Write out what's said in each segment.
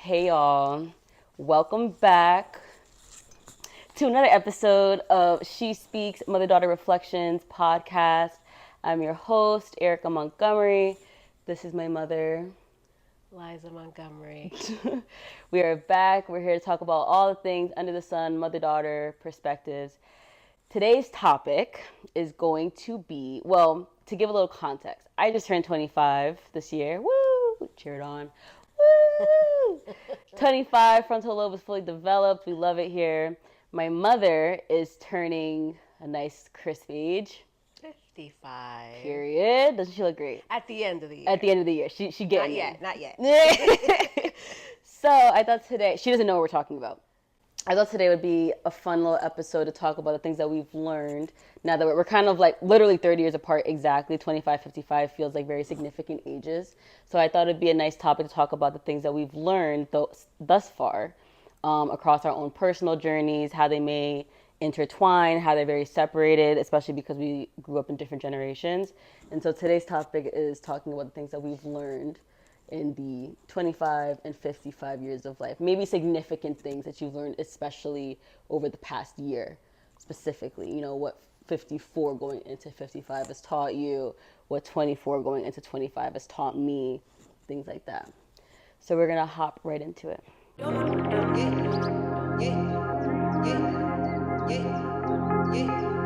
Hey y'all, welcome back to another episode of She Speaks Mother Daughter Reflections podcast. I'm your host, Erica Montgomery. This is my mother, Liza Montgomery. We are back. We're here to talk about all the things under the sun, mother daughter perspectives. Today's topic is going to be, well, to give a little context, I just turned 25 this year. Woo! Cheered on. Woo! 25, frontal lobe is fully developed. We love it here. My mother is turning a nice crisp age. 55. Period. Doesn't she look great? At the end of the year. At the end of the year. She getting Not yet. So I thought today, she doesn't know what we're talking about. I thought today would be a fun little episode to talk about the things that we've learned now that we're kind of like literally 30 years apart exactly. 25, 55 feels like very significant ages. So I thought it'd be a nice topic to talk about the things that we've learned thus far across our own personal journeys, how they may intertwine, how they're very separated, especially because we grew up in different generations. And so today's topic is talking about the things that we've learned in the 25 and 55 years of life. Maybe significant things that you've learned, especially over the past year, specifically. You know, what 54 going into 55 has taught you, what 24 going into 25 has taught me, things like that. So we're going to hop right into it.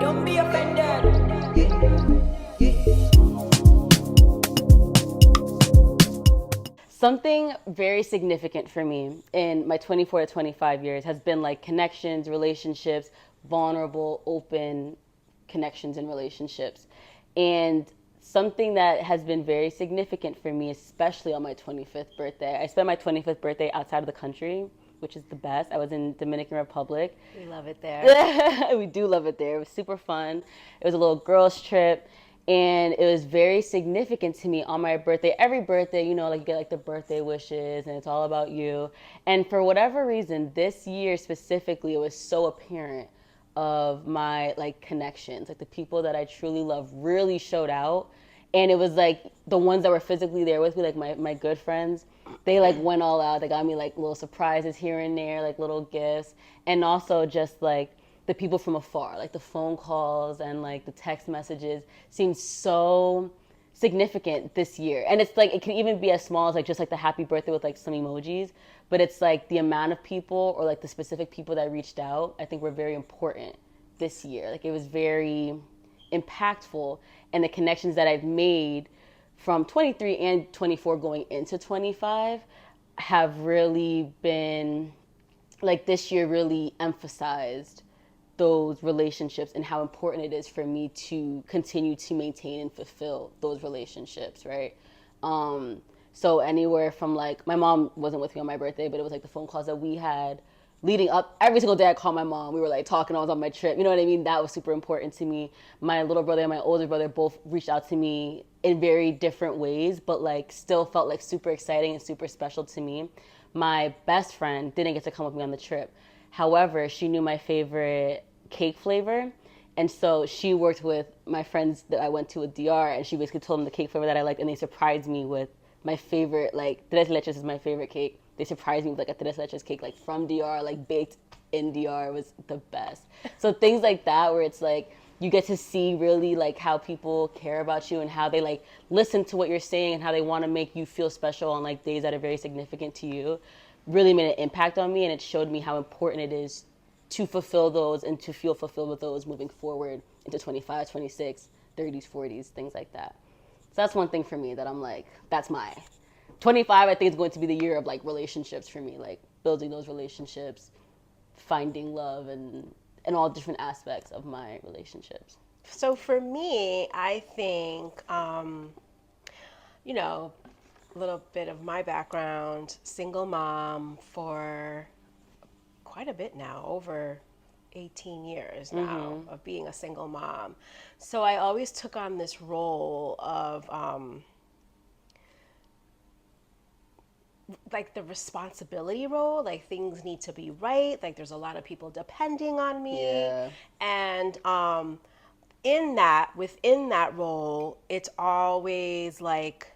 Don't be offended. Something very significant for me in my 24 to 25 years has been like connections, relationships, vulnerable, open connections and relationships. And something that has been very significant for me, especially on my 25th birthday. I spent my 25th birthday outside of the country, which is the best. I was in Dominican Republic. We love it there. We do love it there. It was super fun. It was a little girls' trip. And it was very significant to me on my birthday. Every birthday, you know, like you get like the birthday wishes and it's all about you. And for whatever reason, this year specifically, it was so apparent of my like connections. Like the people that I truly love really showed out. And it was like the ones that were physically there with me, like my good friends, they like went all out. They got me like little surprises here and there, like little gifts. And also just like the people from afar, like the phone calls and like the text messages seemed so significant this year. And it's like, it can even be as small as like just like the happy birthday with like some emojis, but it's like the amount of people or like the specific people that reached out, I think were very important this year. Like it was very impactful, and the connections that I've made from 23 and 24 going into 25 have really been like this year really emphasized those relationships and how important it is for me to continue to maintain and fulfill those relationships, right? So anywhere from like, my mom wasn't with me on my birthday, but it was like the phone calls that we had leading up. Every single day I called my mom. We were like talking. I was on my trip. You know what I mean? That was super important to me. My little brother and my older brother both reached out to me in very different ways, but like still felt like super exciting and super special to me. My best friend didn't get to come with me on the trip. However, she knew my favorite cake flavor. And so she worked with my friends that I went to with DR, and she basically told them the cake flavor that I liked, and they surprised me with my favorite, like, tres leches is my favorite cake. They surprised me with like a tres leches cake, like from DR, like baked in DR. Was the best. So things like that, where it's like, you get to see really like how people care about you and how they like listen to what you're saying and how they want to make you feel special on like days that are very significant to you, really made an impact on me, and it showed me how important it is to fulfill those and to feel fulfilled with those moving forward into 25, 26, 30s, 40s, things like that. So that's one thing for me that I'm like, that's my 25. I think is going to be the year of like relationships for me, like building those relationships, finding love, and all different aspects of my relationships. So for me, I think, you know, a little bit of my background, single mom for quite a bit now, over 18 years now of being a single mom. So I always took on this role of like the responsibility role, like things need to be right, like there's a lot of people depending on me. Yeah. And within that role, it's always like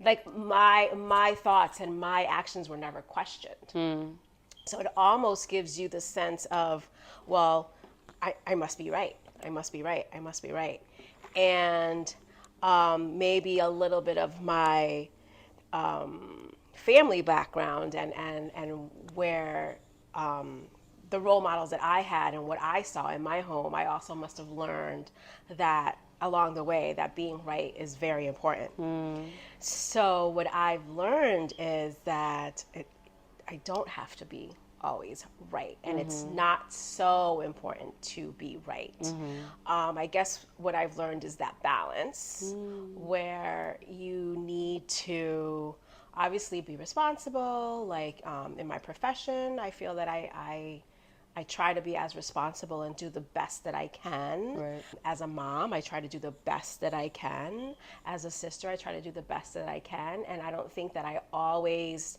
like my thoughts and my actions were never questioned. So it almost gives you the sense of, well, I must be right. I must be right. I must be right. And maybe a little bit of my family background and where the role models that I had and what I saw in my home, I also must have learned that along the way that being right is very important. So what I've learned is that I don't have to be always right, and it's not so important to be right. I guess what I've learned is that balance where you need to obviously be responsible. Like in my profession, I feel that I try to be as responsible and do the best that I can. Right. As a mom, I try to do the best that I can. As a sister, I try to do the best that I can. And I don't think that I always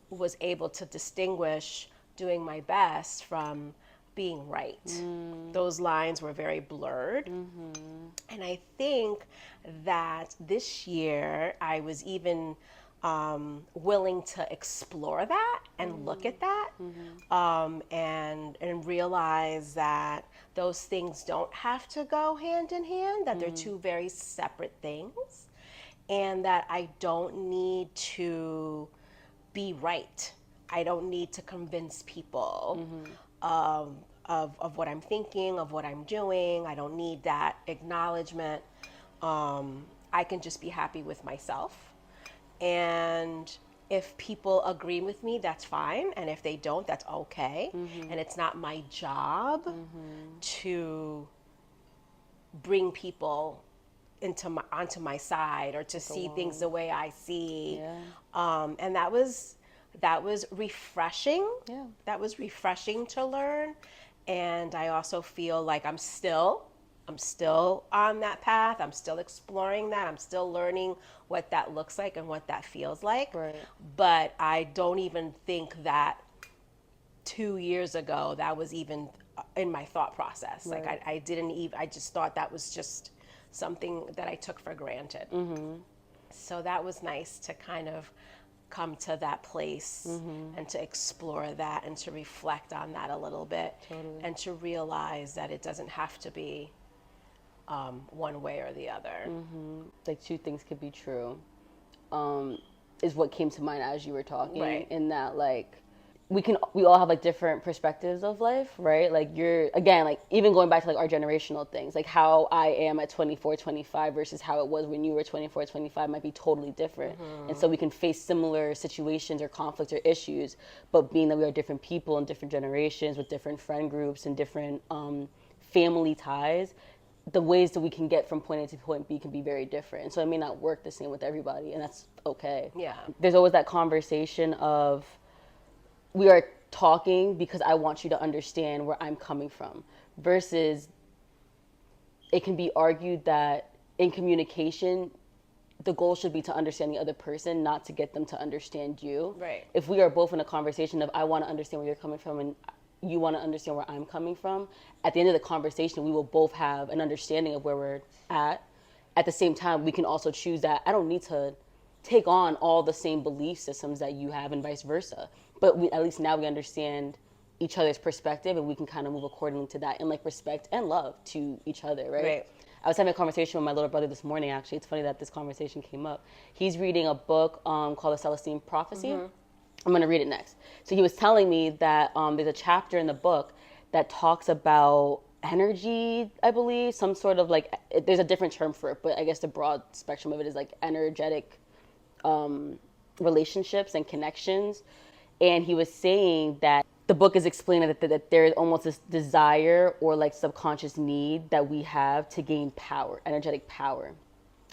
was able to distinguish doing my best from being right. Those lines were very blurred. And I think that this year I was even willing to explore that and look at that, and realize that those things don't have to go hand in hand, that they're two very separate things, and that I don't need to be right. I don't need to convince people of what I'm thinking, of what I'm doing. I don't need that acknowledgement. I can just be happy with myself. And if people agree with me, that's fine. And if they don't, that's okay. And it's not my job to bring people onto my side or to see things the way I see. And that was refreshing. Yeah. That was refreshing to learn. And I also feel like I'm still on that path. I'm still exploring that. I'm still learning what that looks like and what that feels like. Right. But I don't even think that 2 years ago that was even in my thought process. Right. Like I didn't even, I just thought that was just something that I took for granted. So that was nice to kind of come to that place and to explore that and to reflect on that a little bit. Totally. And to realize that it doesn't have to be one way or the other. Like two things could be true, is what came to mind as you were talking. Right. In that, like, we all have like different perspectives of life, right? Like you're, again, like even going back to like our generational things, like how I am at 24, 25 versus how it was when you were 24, 25 might be totally different. And so we can face similar situations or conflicts or issues, but being that we are different people in different generations with different friend groups and different family ties, the ways that we can get from point A to point B can be very different. And so it may not work the same with everybody, and that's okay. Yeah. There's always that conversation of, we are talking because I want you to understand where I'm coming from, versus it can be argued that in communication, the goal should be to understand the other person, not to get them to understand you. Right. If we are both in a conversation of I want to understand where you're coming from and you want to understand where I'm coming from, at the end of the conversation, we will both have an understanding of where we're at. At the same time, we can also choose that I don't need to take on all the same belief systems that you have and vice versa. But at least now we understand each other's perspective and we can kind of move accordingly to that in like respect and love to each other, right? Right. I was having a conversation with my little brother this morning, actually. It's funny that this conversation came up. He's reading a book called The Celestine Prophecy. I'm going to read it next. So he was telling me that there's a chapter in the book that talks about energy, I believe, some sort of like, there's a different term for it, but I guess the broad spectrum of it is like energetic relationships and connections. And he was saying that the book is explaining that there is almost this desire or like subconscious need that we have to gain power, energetic power.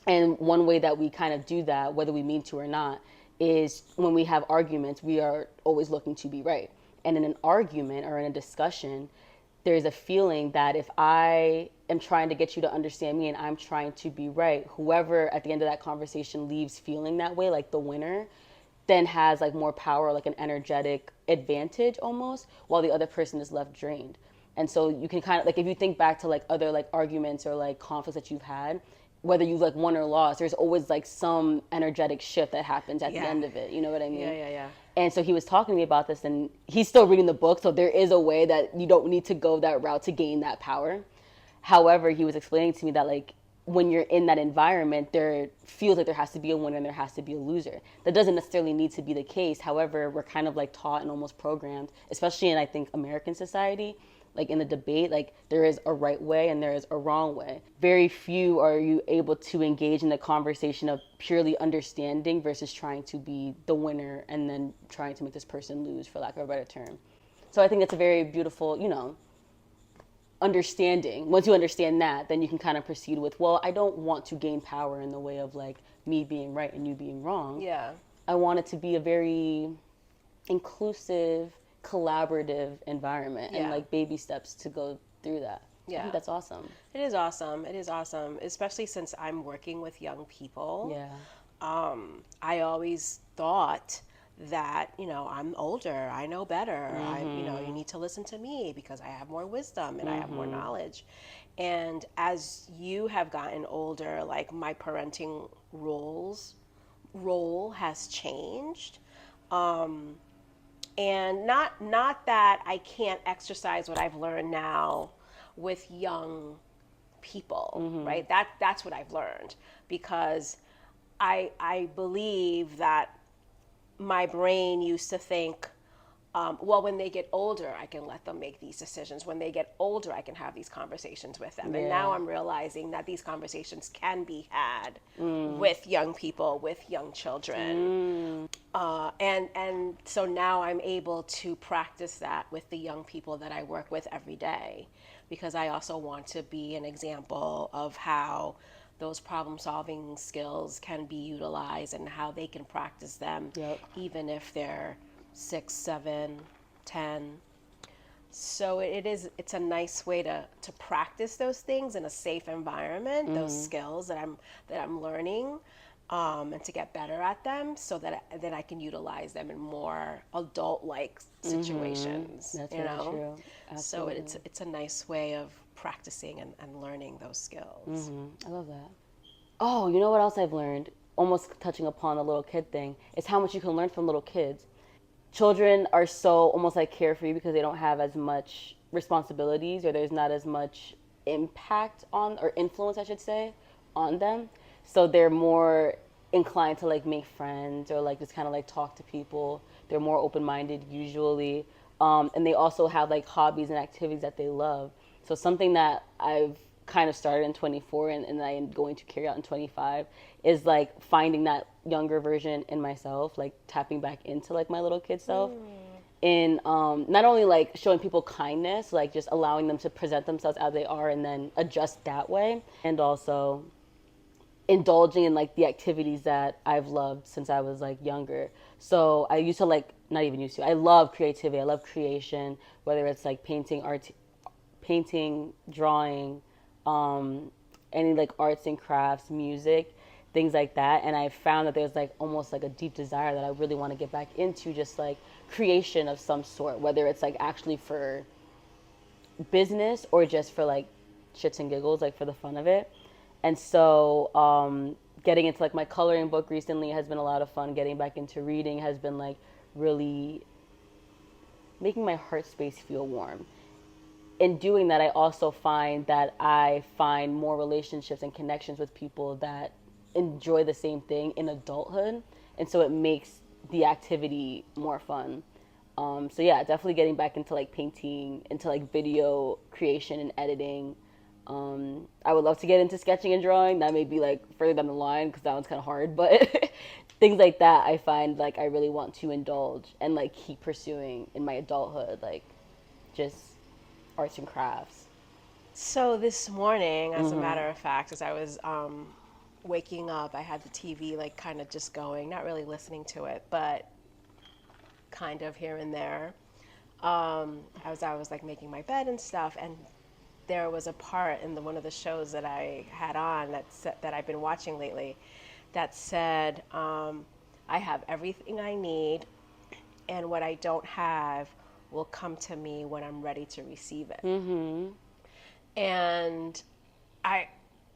And one way that we kind of do that, whether we mean to or not, is when we have arguments, we are always looking to be right. And in an argument or in a discussion, there's a feeling that if I am trying to get you to understand me and I'm trying to be right, whoever at the end of that conversation leaves feeling that way, like the winner, then has like more power, like an energetic advantage almost, while the other person is left drained. And so you can kind of like, if you think back to like other like arguments or like conflicts that you've had, whether you like won or lost, there's always like some energetic shift that happens at the Yeah. end of it. You know what I mean? Yeah. And so he was talking to me about this, and he's still reading the book, so there is a way that you don't need to go that route to gain that power. However, he was explaining to me that like when you're in that environment, there feels like there has to be a winner and there has to be a loser. That doesn't necessarily need to be the case. However, we're kind of like taught and almost programmed, especially in I think American society, like in the debate, like there is a right way and there is a wrong way. Very few are you able to engage in the conversation of purely understanding versus trying to be the winner and then trying to make this person lose, for lack of a better term. So I think that's a very beautiful, understanding. Once you understand that, then you can kind of proceed with, well, I don't want to gain power in the way of like me being right and you being wrong. Yeah. I want it to be a very inclusive, collaborative environment and like baby steps to go through that. Yeah. I think that's awesome. It is awesome. It is awesome, especially since I'm working with young people. Yeah. I always thought that, I'm older, I know better. You need to listen to me because I have more wisdom and I have more knowledge. And as you have gotten older, like my parenting role has changed. And not that I can't exercise what I've learned now with young people, right? That's what I've learned, because I believe that my brain used to think, well, when they get older, I can let them make these decisions. When they get older, I can have these conversations with them. And now I'm realizing that these conversations can be had with young people, with young children. And so now I'm able to practice that with the young people that I work with every day, because I also want to be an example of how those problem-solving skills can be utilized and how they can practice them, even if they're 6, 7, 10. So it's a nice way to practice those things in a safe environment, those skills that I'm learning, and to get better at them, so that I can utilize them in more adult-like situations. That's very true. So Absolutely. it's a nice way of practicing and learning those skills. I love that. Oh, you know what else I've learned? Almost touching upon the little kid thing, is how much you can learn from little kids. Children are so almost like carefree because they don't have as much responsibilities, or there's not as much impact on, or influence, I should say, on them. So they're more inclined to like make friends or like just kind of like talk to people. They're more open-minded usually. And they also have like hobbies and activities that they love. So something that I've kind of started in 24 and I am going to carry out in 25 is like finding that younger version in myself, like tapping back into like my little kid self. In not only like showing people kindness, like just allowing them to present themselves as they are and then adjust that way, and also indulging in like the activities that I've loved since I was like younger. So I used to like, not even used to, I love creativity, I love creation, whether it's like painting, drawing, any like arts and crafts, music, things like that. And I found that there's like almost like a deep desire that I really want to get back into, just like creation of some sort, whether it's like actually for business or just for like shits and giggles, like for the fun of it. And so getting into like my coloring book recently has been a lot of fun. Getting back into reading has been like really making my heart space feel warm. In doing that, I also find that I find more relationships and connections with people that enjoy the same thing in adulthood. And so it makes the activity more fun. So yeah, definitely getting back into like painting, into like video creation and editing. I would love to get into sketching and drawing. That may be like further down the line because that one's kind of hard, but things like that I find like I really want to indulge and like keep pursuing in my adulthood, like just arts and crafts. So this morning, as a matter of fact, as I was waking up, I had the TV like kind of just going, not really listening to it, but kind of here and there. As I was like making my bed and stuff, and there was a part in one of the shows that I had on that I've been watching lately that said, I have everything I need, and what I don't have will come to me when I'm ready to receive it. And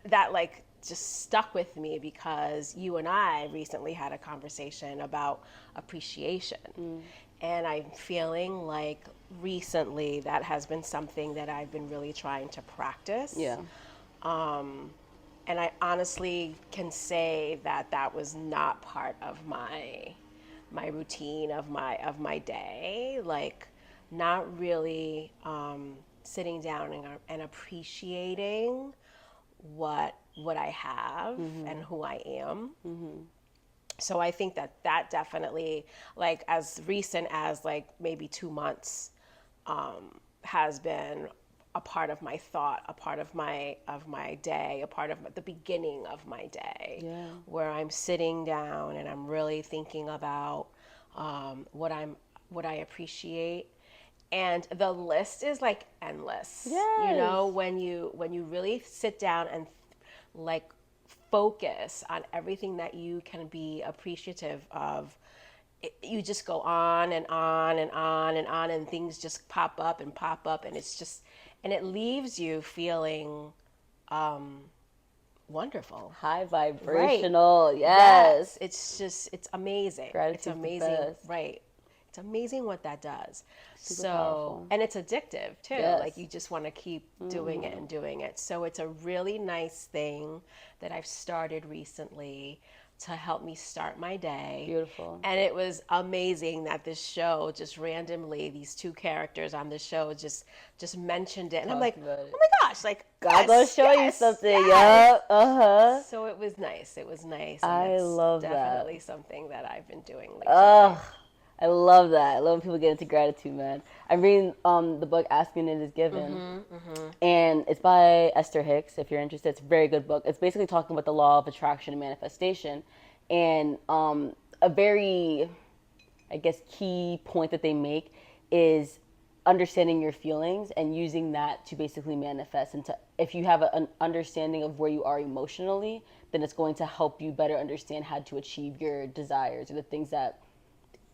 that like just stuck with me because you and I recently had a conversation about appreciation. And I'm feeling like recently that has been something that I've been really trying to practice. Yeah. And I honestly can say that that was not part of my routine of my day. Like, not really sitting down and appreciating what I have and who I am. So I think that that definitely, like, as recent as like maybe 2 months, has been a part of my thought, a part of my day, a part of the beginning of my day, Yeah. where I'm sitting down and I'm really thinking about what I appreciate. And the list is like endless. You know, Yes. when you really sit down and like focus on everything that you can be appreciative of, you just go on and on and on and on, and things just pop up and pop up, and it's just, and it leaves you feeling wonderful. High Right. vibrational. Yes. It's just, it's amazing. Gratitude's It's the amazing. best. Right. It's amazing what that does. Super powerful. And it's addictive too. Yes. Like, you just want to keep doing it and doing it. So it's a really nice thing that I've started recently to help me start my day. Beautiful. And it was amazing that this show just randomly, these two characters on the show just mentioned it. And I'm like, Talked about it. oh my gosh, like, God gonna show you yes, something. yes. Yeah. Uh-huh. So it was nice. It was nice. I it's love that. definitely something that I've been doing lately. Ugh. I love that. I love when people get into gratitude, man. I'm reading the book Asking It Is Given, and it's by Esther Hicks. If you're interested, it's a very good book. It's basically talking about the law of attraction and manifestation, and a very, I guess, key point that they make is understanding your feelings and using that to basically manifest. And to, if you have an understanding of where you are emotionally, then it's going to help you better understand how to achieve your desires or the things that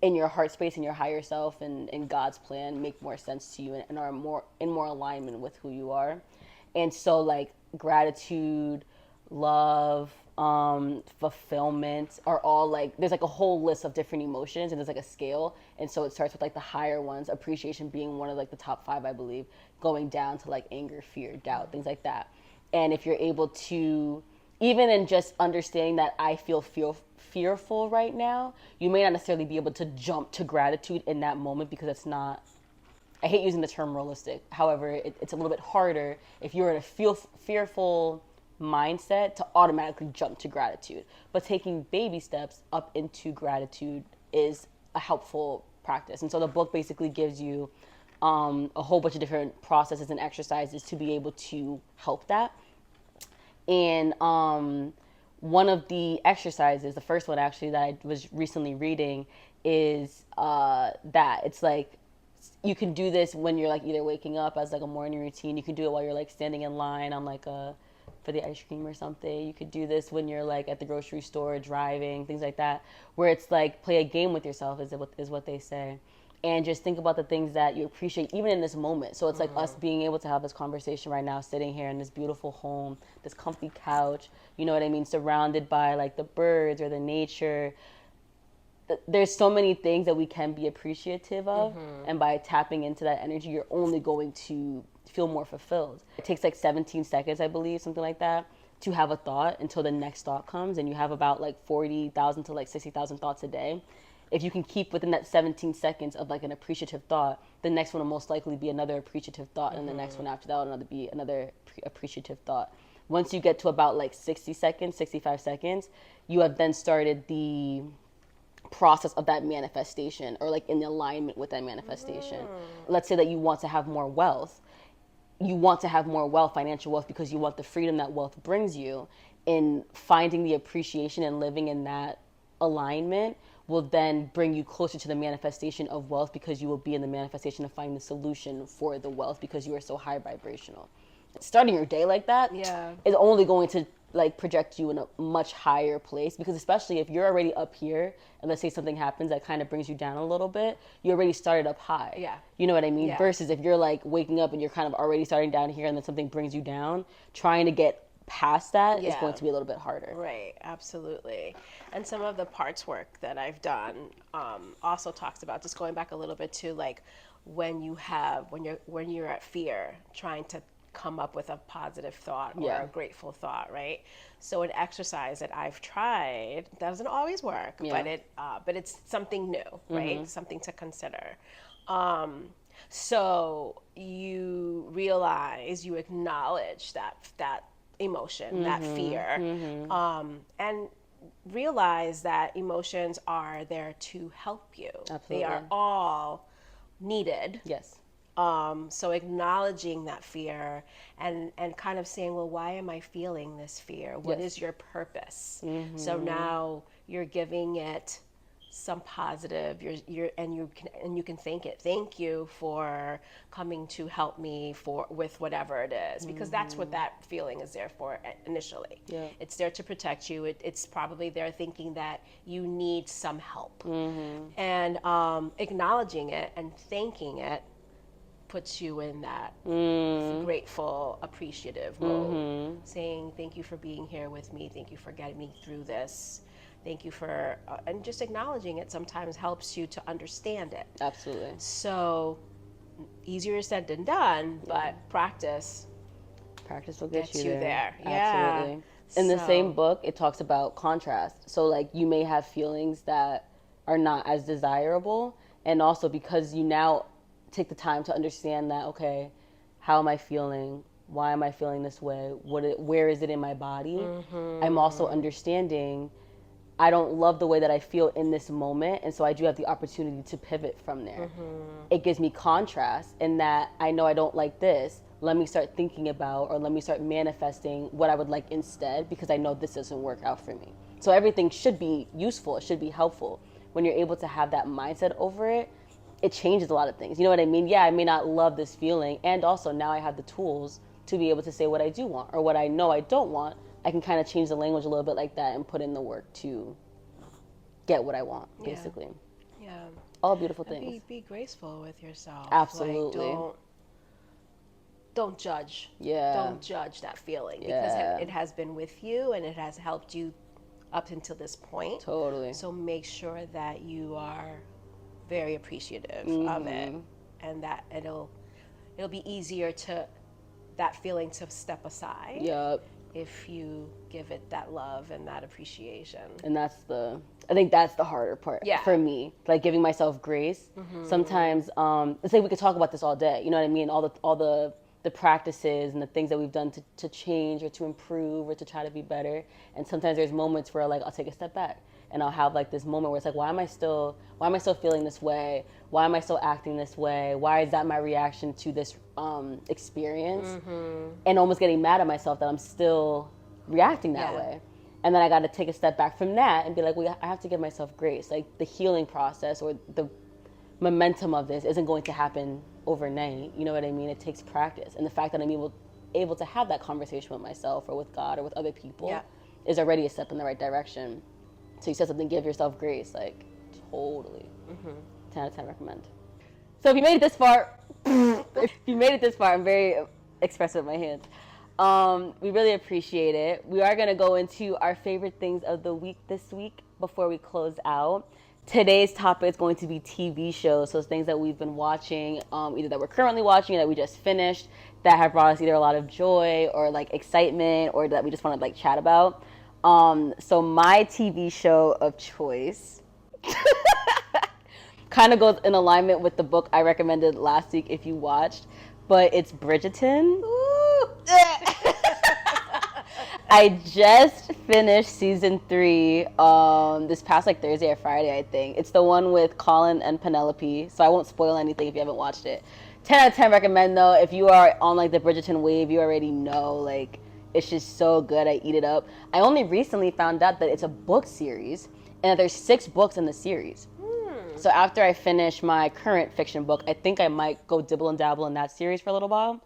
in your heart space and your higher self and in God's plan make more sense to you and are more in more alignment with who you are. And so, like, gratitude, love, fulfillment are all, like, there's like a whole list of different emotions, and there's like a scale. And so it starts with like the higher ones, appreciation being one of like the top 5, I believe, going down to like anger, fear, doubt, things like that. And if you're able to, even in just understanding that I feel fearful right now, you may not necessarily be able to jump to gratitude in that moment, because it's not, I hate using the term realistic. However, it's a little bit harder if you're in a fearful mindset to automatically jump to gratitude. But taking baby steps up into gratitude is a helpful practice. And so the book basically gives you a whole bunch of different processes and exercises to be able to help that. And one of the exercises, the first one actually that I was recently reading, is that it's like, you can do this when you're like either waking up as like a morning routine. You can do it while you're like standing in line on like for the ice cream or something. You could do this when you're like at the grocery store, driving, things like that, where it's like play a game with yourself is what they say. And just think about the things that you appreciate even in this moment. So it's like us being able to have this conversation right now, sitting here in this beautiful home, this comfy couch, you know what I mean, surrounded by like the birds or the nature. There's so many things that we can be appreciative of, and by tapping into that energy, you're only going to feel more fulfilled. It takes like 17 seconds, I believe, something like that, to have a thought until the next thought comes, and you have about like 40,000 to like 60,000 thoughts a day. If you can keep within that 17 seconds of like an appreciative thought, the next one will most likely be another appreciative thought, and the next one after that will be another appreciative thought. Once you get to about like 60 seconds, 65 seconds, you have then started the process of that manifestation, or like in alignment with that manifestation. Let's say that you want to have more wealth. You want to have more wealth, financial wealth, because you want the freedom that wealth brings you. In finding the appreciation and living in that alignment will then bring you closer to the manifestation of wealth, because you will be in the manifestation of finding the solution for the wealth, because you are so high vibrational. Starting your day like that is only going to like project you in a much higher place, because especially if you're already up here and let's say something happens that kind of brings you down a little bit, you already started up high. Yeah. You know what I mean? Yeah. Versus if you're like waking up and you're kind of already starting down here and then something brings you down, trying to get past that is Yeah. going to be a little bit harder. Right, absolutely. And some of the parts work that I've done also talks about, just going back a little bit to like when you're at fear, trying to come up with a positive thought or Yeah. a grateful thought, right? So an exercise that I've tried doesn't always work, Yeah. but it's something new, right? Something to consider. So you realize, you acknowledge that emotion, that fear, and realize that emotions are there to help you. They are Absolutely. all needed. Yes. So acknowledging that fear and kind of saying, well, why am I feeling this fear? What Yes. is your purpose? So now you're giving it some positive. You can thank it. Thank you for coming to help me with whatever it is, because that's what that feeling is there for initially. Yeah. It's there to protect you. It's probably there thinking that you need some help, and acknowledging it and thanking it puts you in that grateful, appreciative mode, saying thank you for being here with me, thank you for getting me through this, thank you for and just acknowledging it sometimes helps you to understand it. Absolutely. So easier said than done, but practice Practice will get gets you you there. there. Yeah. Absolutely. In the So- same book, it talks about contrast. So, like, you may have feelings that are not as desirable. And also because you now take the time to understand that, okay, how am I feeling? Why am I feeling this way? Where is it in my body? I'm also understanding I don't love the way that I feel in this moment. And so I do have the opportunity to pivot from there. It gives me contrast in that I know I don't like this. Let me start thinking about, or let me start manifesting what I would like instead, because I know this doesn't work out for me. So everything should be useful. It should be helpful. When you're able to have that mindset over it, it changes a lot of things. You know what I mean? Yeah, I may not love this feeling. And also now I have the tools to be able to say what I do want or what I know I don't want. I can kind of change the language a little bit like that and put in the work to get what I want, basically. Yeah. All beautiful things. Be graceful with yourself. Absolutely. Like, don't judge. Yeah. Don't judge that feeling, Yeah. because it has been with you and it has helped you up until this point. Totally. So make sure that you are very appreciative of it, and that it'll be easier to that feeling to step aside. Yep. If you give it that love and that appreciation. And I think that's the harder part Yeah. for me. Like giving myself grace. Sometimes, it's like we could talk about this all day. You know what I mean? All the practices and the things that we've done to change or to improve or to try to be better. And sometimes there's moments where like I'll take a step back and I'll have like this moment where it's like, why am I still feeling this way? Why am I still acting this way? Why is that my reaction to this experience? And almost getting mad at myself that I'm still reacting that Yeah. way. And then I got to take a step back from that and be like, well, I have to give myself grace. Like the healing process or the momentum of this isn't going to happen overnight. You know what I mean? It takes practice. And the fact that I'm able to have that conversation with myself or with God or with other people Yeah. is already a step in the right direction. So you said something, give yourself grace. Like, totally. 10 out of 10 recommend. So if you made it this far, I'm very expressive with my hands. We really appreciate it. We are going to go into our favorite things of the week this week before we close out. Today's topic is going to be TV shows, so it's things that we've been watching, either that we're currently watching or that we just finished, that have brought us either a lot of joy or like excitement or that we just want to like chat about. So my TV show of choice kind of goes in alignment with the book I recommended last week if you watched, but it's Bridgerton. I just finished season 3 this past like Thursday or Friday, I think. It's the one with Colin and Penelope, so I won't spoil anything if you haven't watched it. 10 out of 10 recommend though. If you are on like the Bridgerton wave, you already know like it's just so good. I eat it up. I only recently found out that it's a book series and that there's 6 books in the series. So after I finish my current fiction book, I think I might go dibble and dabble in that series for a little while.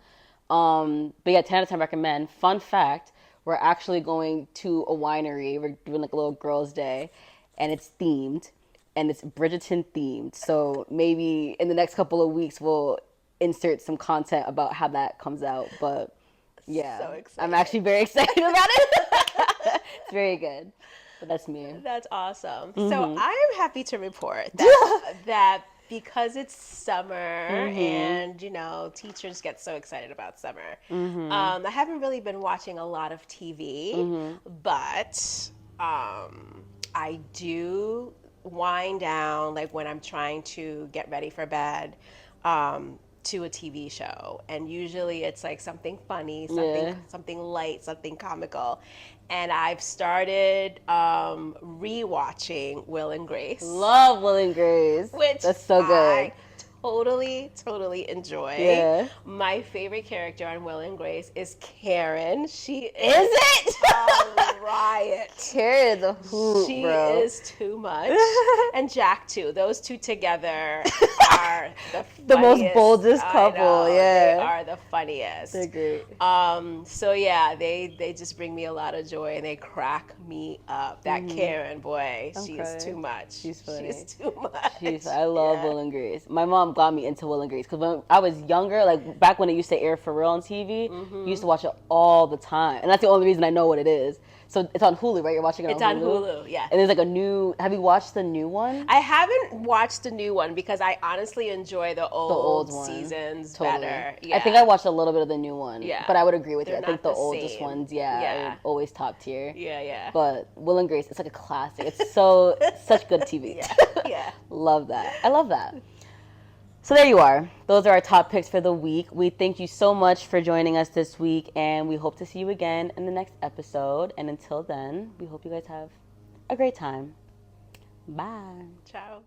But yeah, 10 out of 10 recommend. Fun fact, we're actually going to a winery. We're doing like a little girls' day, and it's themed, and it's Bridgerton themed. So maybe in the next couple of weeks, we'll insert some content about how that comes out. But Yeah. So excited. I'm actually very excited about it. It's very good. But that's me. That's awesome. Mm-hmm. So I am happy to report that because it's summer Mm-hmm. and teachers get so excited about summer. I haven't really been watching a lot of TV, Mm-hmm. but I do wind down like when I'm trying to get ready for bed. To a TV show, and usually it's like something funny, Yeah. something light, something comical. And I've started rewatching Will and Grace, Love Will and Grace. which That's so good. I totally enjoy. Yeah. My favorite character on Will and Grace is Karen. She Is it? a riot. Karen the hoot, She bro. is too much. And Jack too. Those two together are The most funniest. boldest I couple, know, yeah. They are the funniest. They're great. So yeah, they just bring me a lot of joy and they crack me up. That Karen boy, she is Okay. too much. She's funny. She's too much. I love Will and Grace. My mom got me into Will and Grace because when I was younger, like back when it used to air for real on TV, you used to watch it all the time, and that's the only reason I know what it is. So it's on Hulu, right? You're watching it It's on on Hulu, yeah. And there's like a new. Have you watched the new one? I haven't watched the new one because I honestly enjoy the old one. seasons Totally. better. I think I watched a little bit of the new one. Yeah. But I would agree with you. They're I think not the the oldest same. ones, Yeah. are always top tier. Yeah. But Will and Grace, it's like a classic. It's such good TV. Yeah. Love that. I love that. So there you are. Those are our top picks for the week. We thank you so much for joining us this week, and we hope to see you again in the next episode. And until then, we hope you guys have a great time. Bye. Ciao.